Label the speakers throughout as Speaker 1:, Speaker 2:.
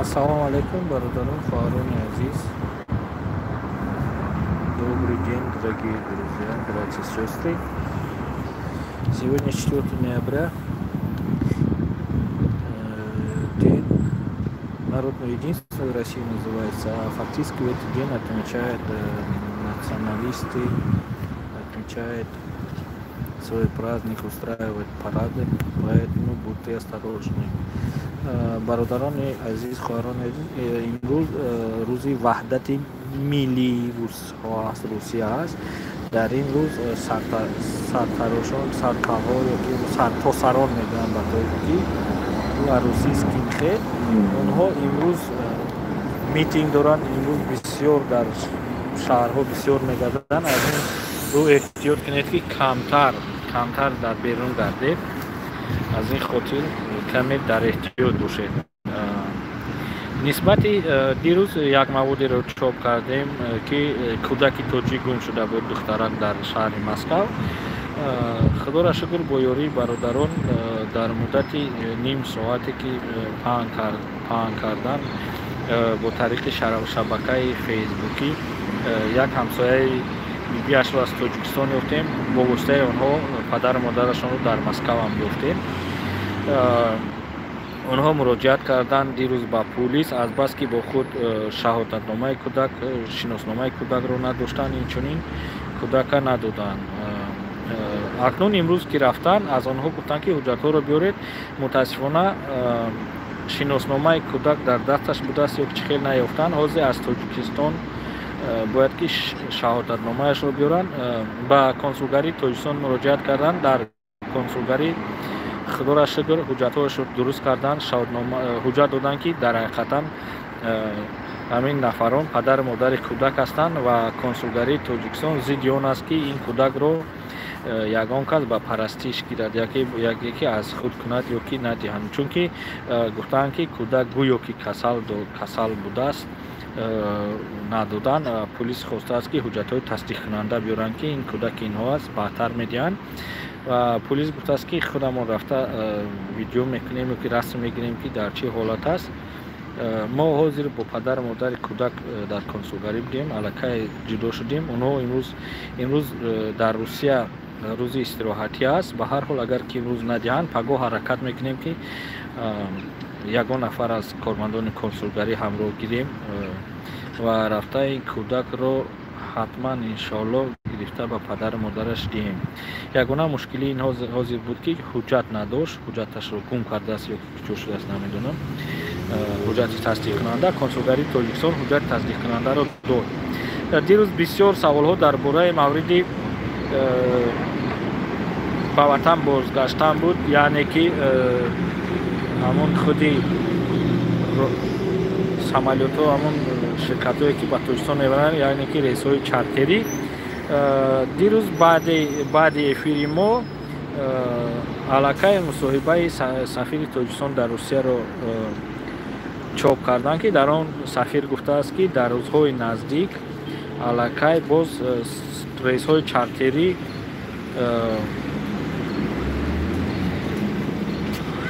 Speaker 1: Ассалому алейкум, бародарам, фарони азиз. Добрый день, дорогие друзья, братья и сестры. Сегодня 4 ноября, день народного единства в России называется, а фактически в этот день отмечают националисты, отмечают свой праздник, устраивают парады, поэтому будьте осторожны. бародарони азиз, хоҳарони азиз, имрӯз рӯзи ваҳдати миллии русия ҳаст. Дар ин рӯз сартарошон, саркалҳо ёки сартосарон мегӯянд ба токи ва русии скинхед, онҳо имрӯз митинг доранд. Имрӯз бисёр дар шаҳрҳо бисёр мегарданд. Аз ин рӯ эҳтиёт кунед ки камтар дар берун гардед. аз ин хотир каме дар эҳтиёт бошед. нисбати дирӯз як маводеро чоп кардем ки кӯдаки тоҷик гум шуда буд, духтарак дар шаҳри Москав. худоро шукр бо ёрии бародарон дар муддати ним соате ки паҳн кардан бо тариқи шабакаи фейсбукӣ як ҳамсояи бибиашро аз тоҷикистон ёфтем. бо воситаи онҳо падару модарашонро дар Москав ҳам ёфтем. онҳо муроҷиат карданд дирӯз ба полис, азбаски бо худ шаҳодатномаи кӯдак, шиносномаи кӯдакро надоштанд, инчунин кӯдака надоданд. акнун имрӯз ки рафтанд, аз онҳо гуфтанд ки ҳуҷҷатҳоро биёред. мутаассифона шиносномаи кӯдак дар дасташ будааст ё чӣ хел наёфтанд. ҳозир аз тоҷикистон бояд ки шаҳодатномаашро биёранд. ба консулгарии тоҷикистон муроҷиат карданд. дар консулгарӣ худоро шукр ҳуҷҷатҳояшро дуруст карданд. ҳуҷҷат доданд ки дар ҳақиқатан ҳамин нафарон падару модари кӯдак ҳастанд ва консулгарии тоҷикистон зидди он аст ки ин кӯдакро ягон кас ба парастиш гирад, яке аз худ кунад ё ки надиҳанд. чунки гуфтанд ки кӯдак гӯё ки касал будааст, надодан. полис хостааст ки ҳуҷҷатҳои тасдиқкунанда биёранд ки ин кӯдаки инҳо аст, баъдтар медиҳанд. ва полис гуфтааст ки худамон рафта видео мекунем ё ки расм мегирем ки дар чӣ ҳолат аст. мо ҳозир бо падару модари кӯдак дар консулгарӣ будем, аллакай ҷудо шудем. онҳо имрӯз дар русия рӯзи истироҳатӣ аст. ба ҳар ҳол агар ки имрӯз надиҳанд, пагоҳ ҳаракат мекунем ки ягон нафар аз кормандони консулгарӣ ҳамроҳ гирем ва рафта ин кӯдакро ҳатман иншоаллоҳ гирифта ба падару модараш диҳем. ягона мушкили ин ҳозир буд ки ҳуҷҷат надошт, ҳуҷҷаташро гум кардааст ё чӯ шудааст намедонам. ҳуҷҷати тасдиқкунанда консулгарии тоҷикистон ҳуҷҷати тасдиқкунандаро дод. дирӯз бисёр саволҳо дар бораи мавриди ба ватан бозгаштан буд, яъне ки ҳамон худи самолётҳо, ҳамон ширкатҳое ки ба тоҷикистон мебаранд, яъне ки рейсҳои чартерӣ. дирӯз баъди эфири мо аллакай мусоҳибаи сафири тоҷикистон дар русияро чоп карданд ки дар он сафир гуфтааст ки дар рӯзҳои наздик аллакай боз рейсҳои чартерӣ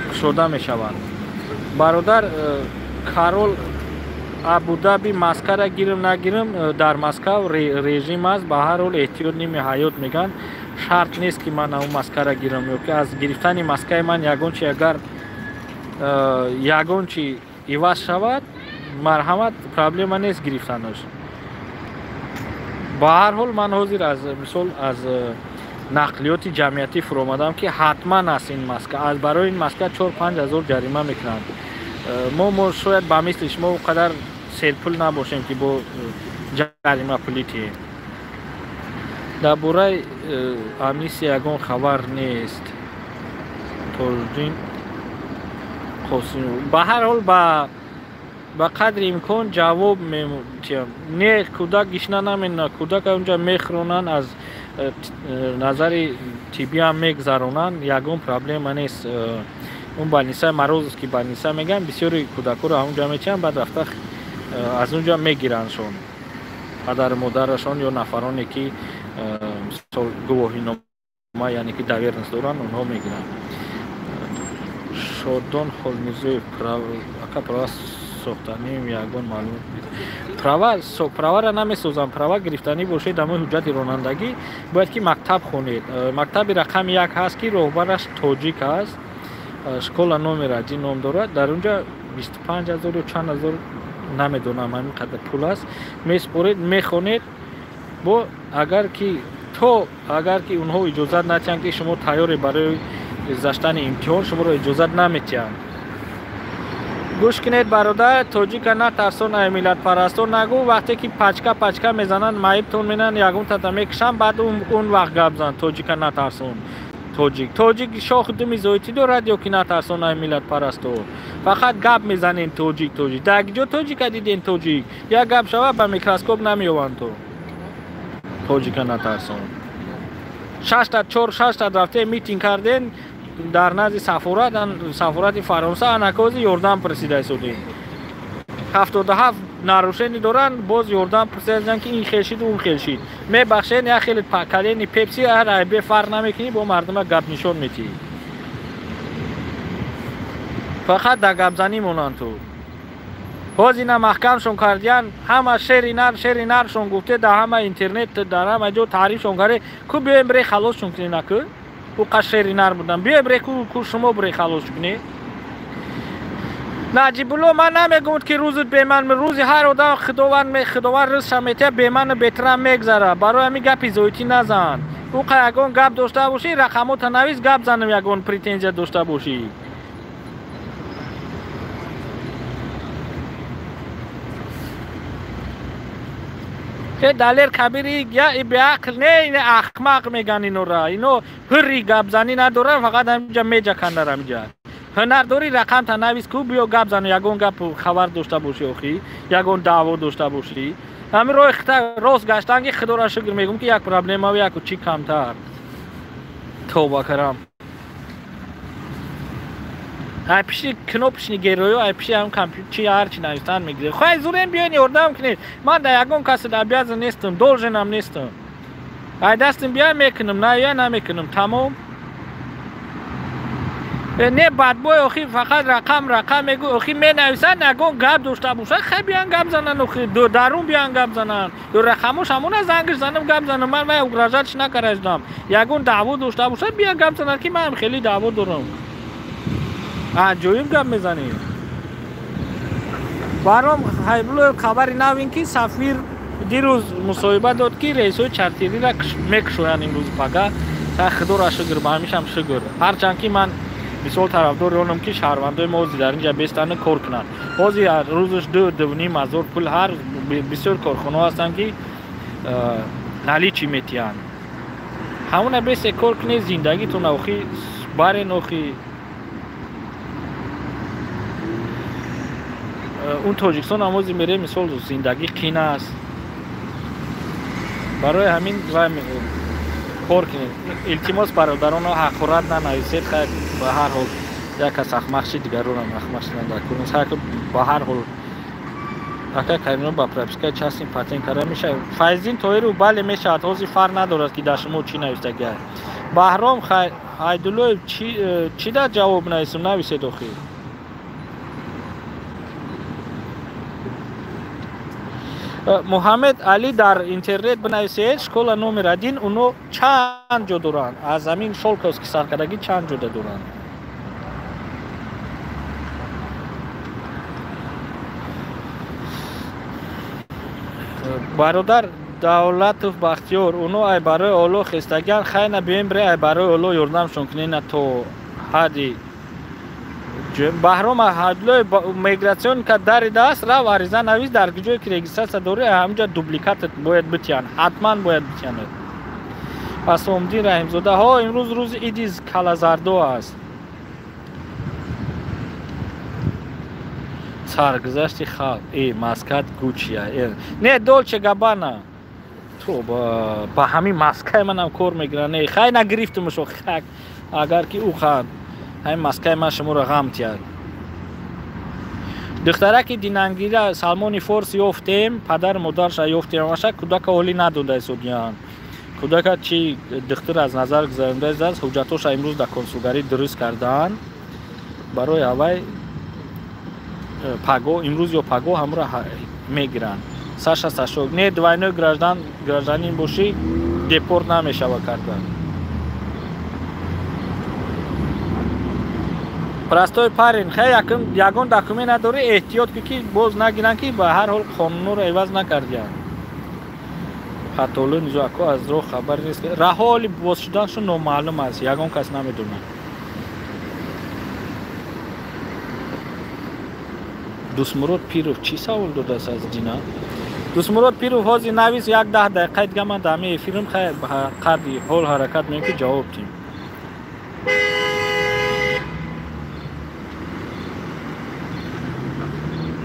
Speaker 1: кушода мешаванд. бародар карол абудаби маскара гирим нагирим, дар Москав режим аст. ба ҳар ҳол эҳтиёт ними ҳаёт мегӯянд. шарт нест ки ман ав маскара гирам ё ки аз гирифтани маскаи ман ягон чи агар ягон чи иваз шавад, марҳамат, проблема нест гирифтанаш. ба ҳар ҳол ман ҳозир аз мисол аз нақлиёти ҷамъиятӣ фуромадам ки ҳатман аст ин маска. аз барои ин маска 4-5 ҳазор ҷарима мекунанд. мо шояд ба мисли шумо қадар селпул набошем ки бо ҷарима пулӣ тиҳем. дар бораи амнистия ягон хабар нест. Тоҷдин Қосимов ба ҳар ҳол ба қадри имкон ҷавоб мемутиям. не кӯдак гишна наменад, кӯдака онҷа мехӯронанд, аз назари тиббӣ ҳам мегзаронанд, ягон проблема нест. он больница марозовст ки больница мегӯям, бисёри кӯдакҳоро ҳамонҷа мечиҳанд, баъд рафта аз онҷа мегирандшон падару модарашон ё нафароне ки мисол гувоҳинома, яъне ки давернас доранд, онҳо мегиранд. Шодон Холмирзоев, сохтанӣ ягон маълумот правара намесозам. Права гирифтанӣ бошед ҳамаи ҳуҷҷати ронандагӣ бояд ки мактаб хонед. Мактаби рақами 1 ҳаст ки роҳбараш тоҷик аст. школа номер 1 ном дорад. Дар онҷа 25000 ё чанд ҳазор намедонам ҳамин қадар пул аст. Месупоред, мехонед. бо агар ки онҳо иҷозат натиҳанд ки шумо тайёре барои гузаштани имтиҳон, шуморо иҷозат наметиҳанд. гӯш кинед бародар, тоҷика натарсон, ай миллатпарастон нагӯ. Вақте ки пачка мезананд, майибтон менан, ягон тата мекушанд, баъд он вақт гап зан. Тоҷика натарсон. тоҷик шохи думи зоитӣ дорад ё ки натарсон, ай миллатпарастон. Фақат гап мезанед тоҷик. Дар ҷо тоҷика диден тоҷик. Як гап шава ба микроскоп намеёванд то. тоҷика натарсон. 6 та рафте митинг карден дар назди сафорати Фаронса анакови ёрдам прасида истодем. 77 нарушени доранд, боз ёрдам прасидан ки ин хелшид он хелшид. Мебахшед як хеле калени пепси ҳар айбе фарқ намекунӣ, бо мардума гап нишон метиҳӣ. Фақат дар гапзанӣ монанд ту. боз ина маҳкамшон кардиян, ҳама шери наршон гуфте, дар ҳама интернет, дар ҳама ҷо таърифшон карде. Ку биёем бире халосшон кунед наку? ӯ қа шери нар будан. Биёем бире ку шумо бире халос кунед. наҷибулло ман намегум ки рӯзут беман, рӯзи ҳар одам худованд рӯзша метиҳад, беману бетирам мегзара. барои ҳамин гапи зоитӣ назан. ӯ қа ягон гап дошта бошӣ, рақамота навис гап занам, ягон претензия дошта бошӣ. далер кабири я беақл не, ин ахмақ меган инора. Ино ҳурри гапзанӣ надорад, фақат ҳаминҷа меҷакандар ҳаминҷа. ҳунар дори рақамта навис ку биё гап зан, ягон гап хабар дошта бошӣ, охи ягон даъво дошта бошӣ. ҳамин роҳи рост гаштан ки худора шукр мегум ки як проблемави яку чи камтар. тоба карам. ай пиши кнопочни героё, ай пиши ҳам компютер чи ҳарчи навистан мегирем. хой зурем биён ёрдам кунед. ман дар ягон каси обязан нестам, долженам нестам. ай дастим биён мекунам, на я намекунам, тамом. не бадбой охи фақат рақам мегӯ, охи менависанд, ягон гап дошта бошад, хай биён гап зананд, охи дарун биён гап зананд. ё рақамош ҳамона зангиш занам гап занам, ман вай угрожатш накараздам. ягон даъво дошта бошад биён гап зананд ки ман хеле даъво дорам. ҷоим гап мезанем. баром ҳайбуло хабари нав ин ки сафир дирӯз мусоҳиба дод ки раисои чартириро мекушоянд имрӯз пага. та худора шукр, ба ҳамишам шукр. ҳарчанд ки ман бисёр тарафдори онам ки шаҳрвандои мо дар инҷа бестану кор кунанд. ҳозир рӯзаш 2-2.5 ҳазор пул ҳар бисёр корхонаҳо ҳастанд ки наличӣ метиҳанд. ҳамона бесе кор кунед, зиндагитон охи барен. охи اون تاجیکستان هم وزی میره مثال زندگی قین است. برای همین کار کنید. التماس برادران ها حقارت ننویسید. خیر به هر حال یک از اخمقشی دیگران هم اخمقشی نکنید. خیر به هر حال اگر کارینو با پرپسکای چسیم پاتین کاره میشه. فایزین تویرو بله میشه. حتی فرق ندارد که در شما چی نوشته گه. بهرام خیر ایدولو چی در جواب نویسیم نویسید آخی. محمد علی در اینترنت بنویسید شکل نمره 1 اونو چند جا دارن از همین شالکوس که سرکردگی چند جا دارن. برادر دولت بختیار اونو ای برای اولو خستگان خیلی بیم بره ای برای اولو یردمشون کنین تو حدی بهرام حدلو میگراسیون که در دست را واریزه نویس در جایی که رجیستر داره همونجا دوپلیکات باید بتیان حتما باید بتیان. پس امدین رحیمزاده ها امروز روز ایدیز کالازاردو است. سرگذشت خلق ای ماسکات گوچیه نه دولچه گابانا تو با همین ماسکای منم کار میگیرن خیلی نگرفتمشو خاک اگر که او خان همین ماسکای من شما رو غم کرد. دخترک دینانگیره سلمان فارس یافتیم پدر مادرش یافتیم واسه کودک اولی نداده سودیان کودک چی دختر از نظر گذرانده است حجتاش امروز در کنسولگری درست کردن برای اوای паго имрӯз ё паго ҳамро мегиранд. Саша не двойной гражданин бошӣ депорт намешава кардан. Простой парень хай ягон документ надори эҳтиёт ки боз нагиранд ки ба ҳар ҳол қонунро эваз накардиянд. ҳатолу низоако аз роҳ хабар нест. Раҳоли боз шуданашон номаълум аст, ягон кас намедонад. Дусмурод Пиров чӣ савол додааст аз Дина? Дусмурод Пиров ҳозир навис 10 дақиқа дига ман дар ҳамаи эфирим қадри ҳол ҳаракат меем ки ҷавоб дим.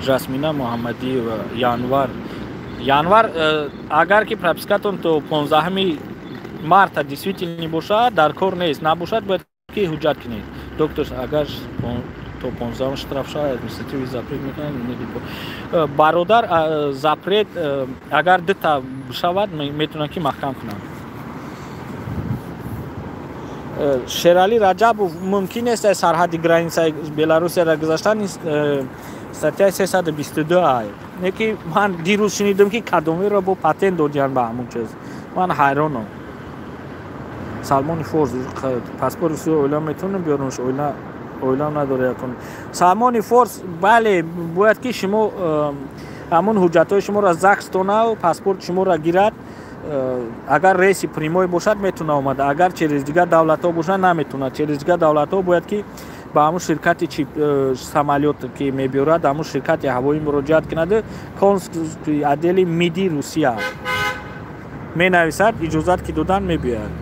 Speaker 1: Жасмина Муҳаммадиева январ агар ки пропискатон то 15 марта действительно бошад дар кор нест, набошад бояд ки ҳуҷҷат кунед. Доктор агар то 15 штраф шавад административный запрет мекунад. Бародар запрет агар дита шавад метавонад ки маҳкам кунад. Шерали Раҷабов мумкин аст сарҳади границаи Беларусияро гузаштан статья 322 неки ман дирӯз шунидам ки кадомеро бо патент додиянд ба ҳамон чиз. Ман ҳайронам. Салмони Форс паспорт русия оила метавонем биёремш, оила надоре якон. Салмони Форс бале бояд ки шумо ҳамон ҳуҷҷатҳои шуморо ЗАГС тонав, паспорт шуморо гирад. Агар рейси прямой бошад метавонад омада, агар через дигар давлатҳо бошад наметавонад. Через дигар давлатҳо бояд ки ба ҳамон ширкати самолёт ки мебиёрад, ҳамон ширкати ҳавоӣ муроҷиат кунад. Консулский отдели МИДи Русия менависад, иҷозат ки додан мебиёяд.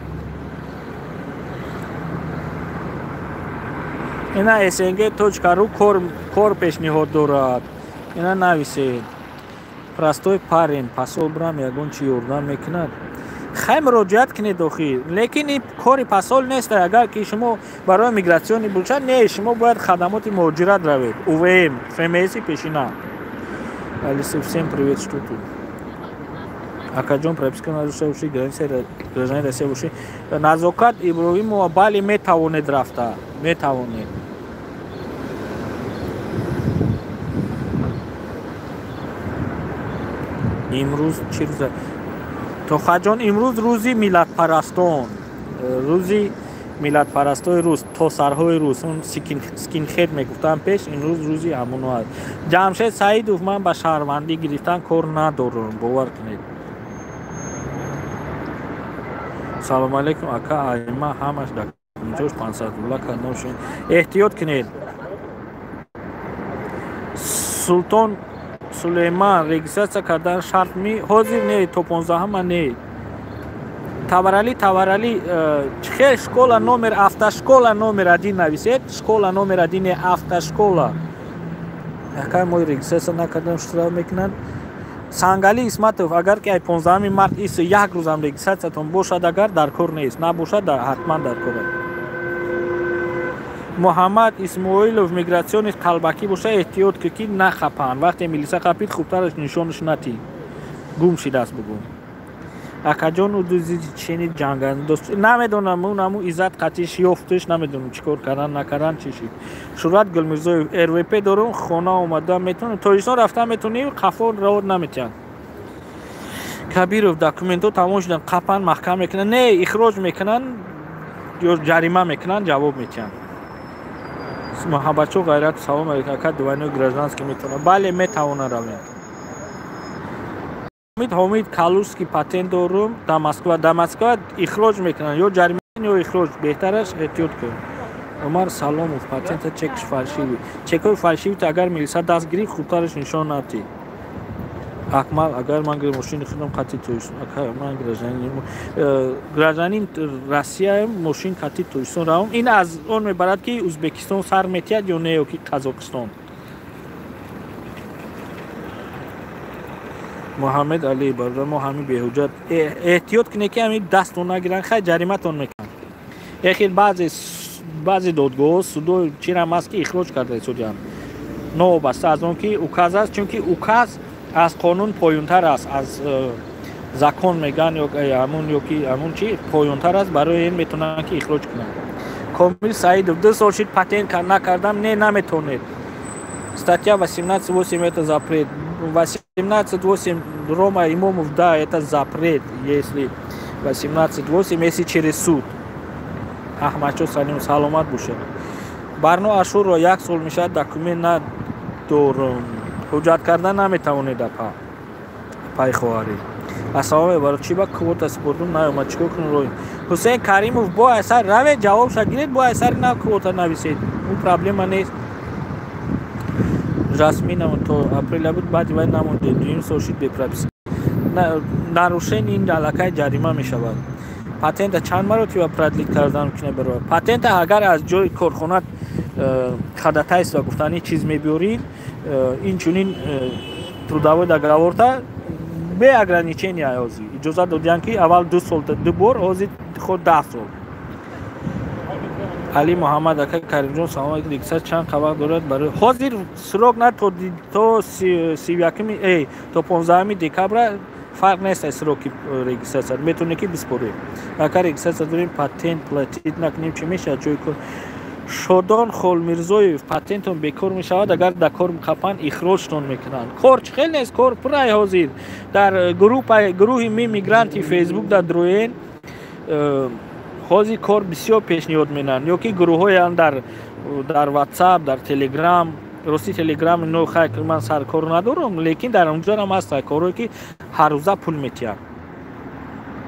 Speaker 1: ина sng.ru кор пешниҳод дорад. ина нависед. Простой парень посол брам ягон чӣ ёрдам мекунад. хай муроҷиат кунед охир. Лекин ин кори посол нест. Агар ки шумо барои мигратсиони бошад, не шумо бояд хадамоти муҳоҷират равед. УВМ ФМС пешина. Алиса, всем привет, что тут? Акаҷон прописка надошта бошӣ, гражданин Россия бошӣ. Назокат Иброҳимова бале метавонед рафта. Метавонед. имрӯз чӣ рӯза? Тохаҷон имрӯз рӯзи миллатпарастон. Рӯзи миллатпарастои рус, тосарҳои рус, он скинхед мегуфтам пеш, имрӯз рӯзи ҳамоно аст. Ҷамшед Саидов ман ба шаҳрвандӣ гирифтан кор надорам, бовар кунед. Салом алейкум ака айма ҳамаш дакументош 500 $, кардам шуд. Эҳтиёт кунед. Султон Сулейман регистрация кардан шарт ми ҳозир не то 15 не. Таварали чихел школа номер автошкола номер 1 нависед. Школа номер 1 автошкола. Якай мой регистрация накардам штраф мекунад. Сангали Исматов агар ки 15 март ис як рӯзам регистрациятон бошад, агар дар кор нест, набошад ҳатман дар кор аст. Муҳаммад Исмоилов мигратсиони қалбакӣ боша, эҳтиёт ки нахапанд. Вақте милиса хапид хубтараш нишонаш натӣ. Гум шидааст бугум. Акаҷон удузи чини ҷанганд дост. Намедонам ҳамун иззат қатиш ёфтиш, намедонам чӣ кор кардан накардан чӣ шид. Шурат Гулмирзоев РВП дорум, хона омада метавонам. Тоҷикистон рафта метавонӣ, қафон равод наметиҳанд. Кабиров документҳо тамом шудан, қапан маҳкам мекунанд. Не, ихроҷ мекунанд ё ҷарима мекунанд, ҷавоб метиҳанд. Муҳаббатчо Ғайрат салом алейкум ака двойной гражданский метавонад. Бале метавонад равед. Ҳомид Калужский патент дорум, дар Москва ихроҷ мекунанд, ё ҷарима ё ихроҷ. Беҳтараш эҳтиёт кун. Умар Саломов патента чекш фальшивӣ. Чекҳои фальшивӣ агар милиса даст гирифт, хубтараш нишон натӣ. Акмал агар ман мошини худам қатъи Тоҷикистон, ман гражданин Россия мошин қатъи Тоҷикистон равам. Ин аз он мебарад ки Узбекистон сар метиҳад ё не, ё ки Қазоқистон. Муҳаммед Али бародар мо ҳамин беҳуҷҷат эҳтиёт кунед ки ҳамин дастон нагиранд, хай ҷариматон мекунанд. Эхир баъзе додгоҳҳо судо чирам аст ки ихроҷ карда ҳисобиям. Новобаста аз он ки указ аст, чунки указ аз қонун поёнтар аст, аз закон меган ё ки ҳамун чи поёнтар аст, барои ин метавонанд ки ихроҷ кунанд. Комил Саидов 2 сол шид патент накардам, не наметавонед. Статья 18.8 это запрет. 18.8 Рома Имомов, да, это запрет, если 18.8, если через суд. Ахмачо саним саломат буше. Барно ашуро як сол мешад документ надорум. Ҳуҷҷат кардан наметавонед пай хоҳарӣ. Асаломе баро чӣ ба квота спортум наёмад чикор кунем роҳи. Ҳусейн Каримов бо асар равед ҷавобша гиред бо асари нав квота нависед. У проблема нест. Жасмина то апреля буд баъди вай намонде дуюм сол шид бепрописка. Нарушени ин аллакай ҷарима мешавад. Патента чанд маротиба продлит кардан мумкина барои. Патента агар аз ҷои корхона хадатайст ва гуфтани чиз мебиёрид инчунин трудовой договорта бе ограничения ҳозир иҷозат додиянд ки аввал 2 сол 2 бор ҳозир худ 10 сол. Али Муҳаммад ака Каримҷон салом алейкум. Регистр чанд қабақ дорад барои ҳозир срок на то 31 то 15 декабра фарқ нест сроки регистрация метавонед ки биспоред. Ака регистрация дорем патент платит накунем чӣ мешавад ҷои кор. Шодон Холмирзоев патентон бекор мешавад агар дар кор қапан ихроҷтон мекунанд. Кор чӣ хел нест кор пурай ҳозир дар гурӯҳи мигранти фейсбук дар дроен ҳозир кор бисёр пешниҳод менанд ё ки гурӯҳҳоянд дар WhatsApp дар Telegram рости Telegram ино хай ман сар кор надорам лекин дар онҷоам ҳаст корое ки ҳаррӯза пул метиҳад.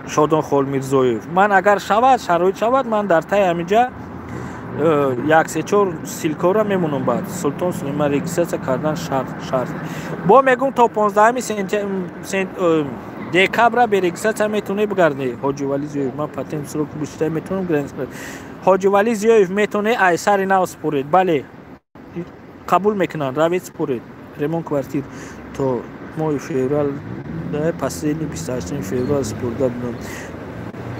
Speaker 1: Шодон Холмирзоев ман агар шавад шароит шавад ман дар таи ҳаминҷа 1-3-4 силкора мемонам баъд Султон Сулейман регистрация кардан шарт. Бо мегум то 15 декабра бе регистрация метавонед бигардед. Ҳоҷи Вали Зиёев ман патент срок биштар метавонам границ. Ҳоҷи Вали Зиёев метавонед айсари нав според. Бале қабул мекунанд равед според. Ремонт квартир то моҳи феврал последний 28 феврал спорда будам.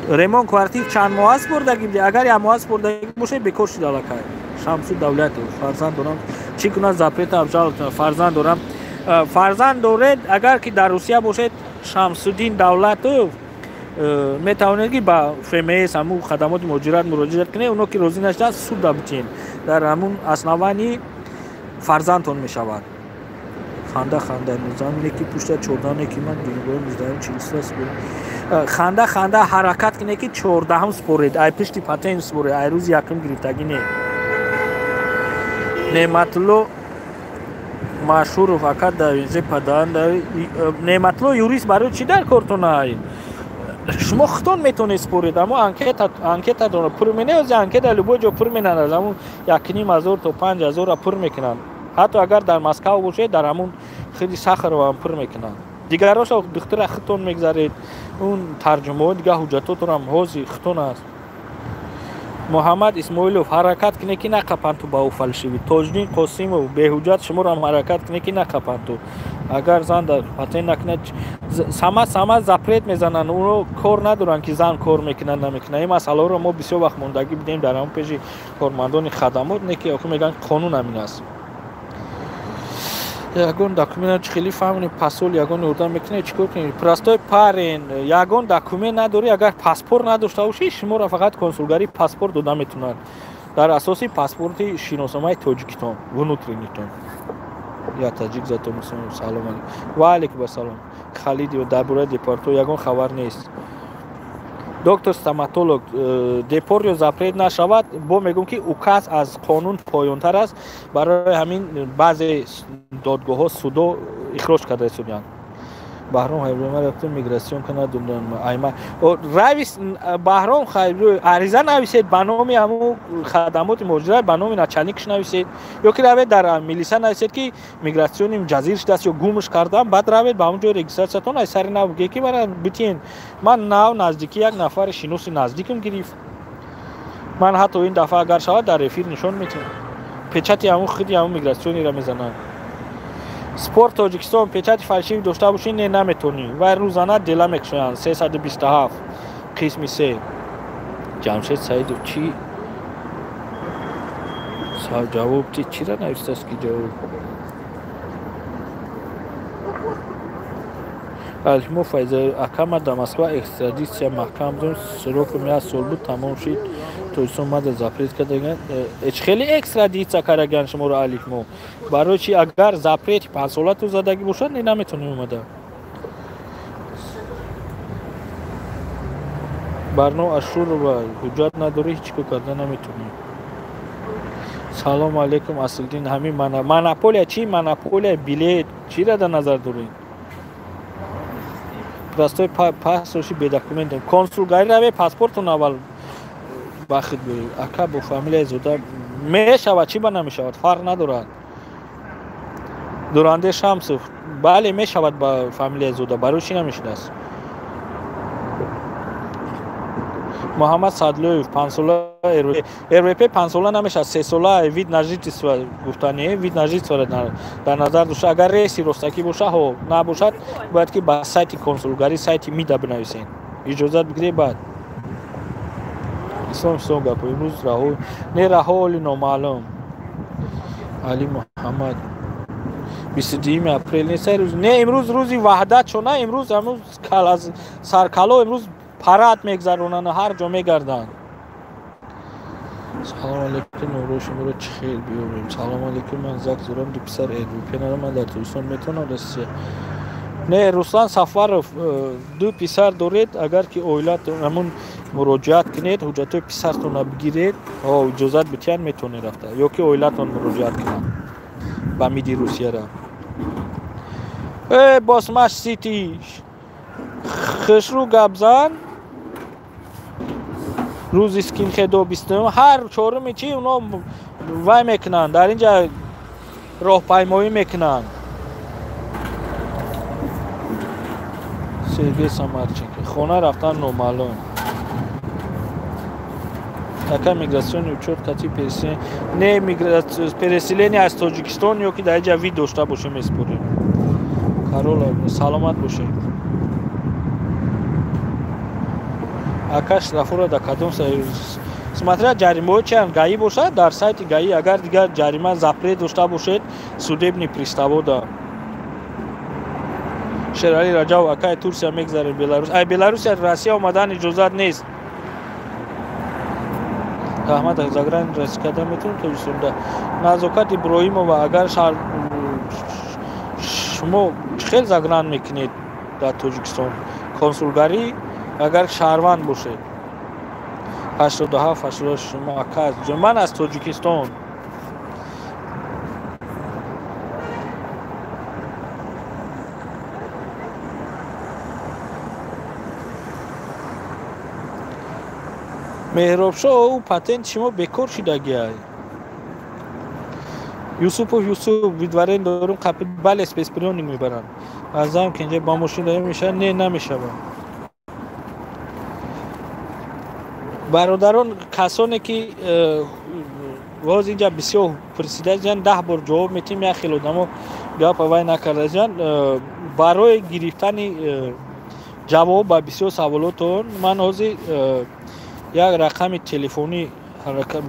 Speaker 1: Ремонт квартир чанд моҳ аст спордаги биде. Агар як моҳ аст спордаги бошед бекор шуд аллакай. Шамсу Давлатов фарзанд дорам. Чӣ кунад запрета абжал кунад фарзанд дорам. Фарзанд доред агар ки дар Русия бошед Шамсуддин Давлатов метавонед ки ба ФМС ҳамун хадамоти муҳоҷират муроҷиат кунед. Оно ки розӣ наштанд суда битен. Дар ҳамун основании фарзандтон мешавад. Ханда низоме ки пушта 14 ки ман дигар миздаем 40 според. Ханда ҳаракат кине ки 14 според. Ай пишти патент според. Ай рӯзи якум гирифтагӣ не. Неъматулло Машуров ака давизе падан Неъматулло юрист барои чӣ дар кортон ай? Шумо худтон метавонед според. Аммо анкета дорад пур менавози анкета любой ҷо пур менанад. Аммо 1500 то 5000 пур мекунанд. ҳатто агар дар Москва бошед дар ҳамун хиди Сахарова пур мекунанд. Дигароша духтара худтон мегзаред. Он тарҷумаҳо дигар ҳуҷҷатоторам ҳозир худтон аст. Муҳаммад Исмоилов ҳаракат кине ки нақапанд ту ба ӯ фалшивӣ. Тоҷдин Қосимов беҳуҷҷат шуморо ҳаракат кине ки нақапанд ту. Агар зан дар патент накунад сама запрет мезананд. Оно кор надоранд ки зан кор мекунад намекунад. Ин масъалаҳоро мо бисёр вақт мондагӣ бидем дар ҳамон пеши кормандони хадамот не ки охир мегӯянд қонун ҳамин аст. Ягон документ чӣ хеле фаҳмонем пасол ягон ордан мекунед чикор кунед. Простой парен ягон документ надорӣ агар паспорт надошта бошӣ шуморо фақат консулгарӣ паспорт дода метавонанд. Дар асоси паспорти шиносномаи тоҷикистон внутренитон. Я таҷик зато мусулмон салом алейкум. Ва алейкум ассалом. Халидов дар бораи депорто ягон хабар нест. Доктор стоматолог депортиё запрет нашавад. Бо мегӯм ки указ аз қонун поёнтар аст. Барои ҳамин баъзе додгоҳҳо судо ихроҷ карда истоданд. Баҳром Хайбуллоев рафтум миграсион канад айма равис Баҳром Хайбуллоев ариза нависед ба номи ҳамун хадамоти муҳоҷират ба номи начальникаш нависед ё ки равед дар милиса нависед ки миграсиони ҷазир шудааст ё гумш кардам баъд равед ба ҳамун ҷои регистратсиятон ай сари нав бигӯед ки мана битиен ман нав наздики як нафари шиноси наздикам гирифт. Ман ҳатто ин дафъа агар шавад дар эфир нишон метиҳам. Печати ҳамун хиди ҳамун миграсиониро мезананд. Спорт Тоҷикистон печати фальшивӣ дошта бошӣ не наметавонӣ. Вай рӯзана дела мекушоянд 327 қисми 3. Ҷамшед Саидов чӣ ҷавоб ти чира навистааст ки ҷавоб алҳимо Файза акама дар Москва экстрадитсия маҳкам будем сроки 1 сол буд тамом шид то есть اومده запрет кардаган خیلی екстрадиция караган шуморо алифмо барои чи агар запрет 5 сола ту задаги бошад не наметонӣ омада барно ашур ва ҳуҷҷат надорӣ ҳеҷ кор карда наметонӣ. салому алайкум Асилдин ҳамин монополия чи монополия билет чиро дар назар доред простой паспорти бедокумент консулгари равед паспортон аввал бахид бӯед ака бо фамилияи зуда мешавад чи ба намешавад фарқ надорад дуранде Шамсов бале мешавад ба фамилияи зуда барои чи намешудаст Муҳаммад Садлоев 5 сола РВП 5 сола намешад 3 сола вид на жительство гуфтане вид на жительство дар назар дошта агар рейси ростакӣ боша ҳо набошад бояд ки ба сайти консулгари сайти МИДа бинависен иҷозат бигиред баъд ислом гапо имрӯз раҳоли номаълум Али Муҳаммад 22 апрел не имрӯз рӯзи ваҳдат шо на имрӯз саркало имрӯз парад мегзаронанд ҳар ҷо мегарданд. салому алайкум нуро шуморо чӣ хел биёрем салому алайкум ман зак зурам ду писар пенара ман дар Туркистон метавонам Россия не Руслан Сафаров ду писар доред агар ки оилатон ҳамун муроҷиат кунед ҳуҷҷатои писартонро бигиред иҷозат битиҳанд метавонед рафта ё ки оилатон муроҷиат кунанд ба МИДи Русияра Босмаш Сити хушрӯ гапзан рӯзи скинхедо 20 ҳар чоруми чи уно вай мекунанд дар ин ҷа роҳпаймоӣ мекунанд Сергей Самарченко хона рафтан номаълум ака мигратсиони учёт кати переселение аз Тоҷикистон ё ки дар ин ҷа вид дошта бошем меспорем Карола саломат бошед ака штрафора дар кадом смотря ҷаримаҳои чианд гаӣ бошад дар сайти гаӣ агар дигар ҷарима запрет дошта бошед судебни приставода Шерали Раҷабов акаи Турсия мегзарем Беларус Беларусия Россия омадан иҷозат нест Аҳмад загран расӣ карда метавонем Тоҷикистонда Назокат Иброҳимова агар шумо чӣ хел загран мекунед дар Тоҷикистон консулгарӣ агар шаҳрванд бошед 87 шумо ака ман аз Тоҷикистон Меҳробшоҳ ӯ патенти шумо бекор шудагиай Юсупов Юсуф видварен дорум қапи бале спецприонинг мебаранд азам ки инҷа ба мошин дорем мешавад не намешавад бародарон касоне ки воз инҷа бисёр пурсидаҷан 10 бор ҷавоб метим як хел одамо гапа вай накардаҷан барои гирифтани ҷавоб ба бисёр саволотон ман ҳозир як рақами телефонӣ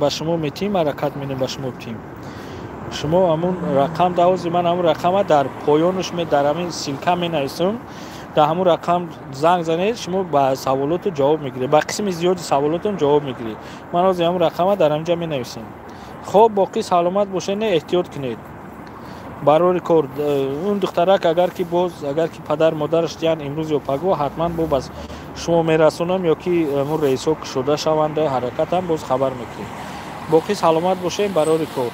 Speaker 1: ба шумо метиҳем ҳаракат менем ба шумо битиҳем шумо ҳамун рақам даҳози ман ҳамун рақама дар поёнаш дар ҳамин силка менависам дар ҳамун рақам занг занед шумо ба саволоту ҷавоб мегиред ба қисми зиёди саволотон ҷавоб мегиред ман ҳозир ҳамун рақама дар ҳаминҷа менависам хоб боқӣ саломат бошед не эҳтиёт кунед барори кор он духтарак агар ки падар модараш диян имрӯз ё паго ҳатман бо бас шумо мерасонам ё ки ҳамун раисҳо кушода шаванд ҳаракатам боз хабар мекунед боқӣ саломат бошед барори кор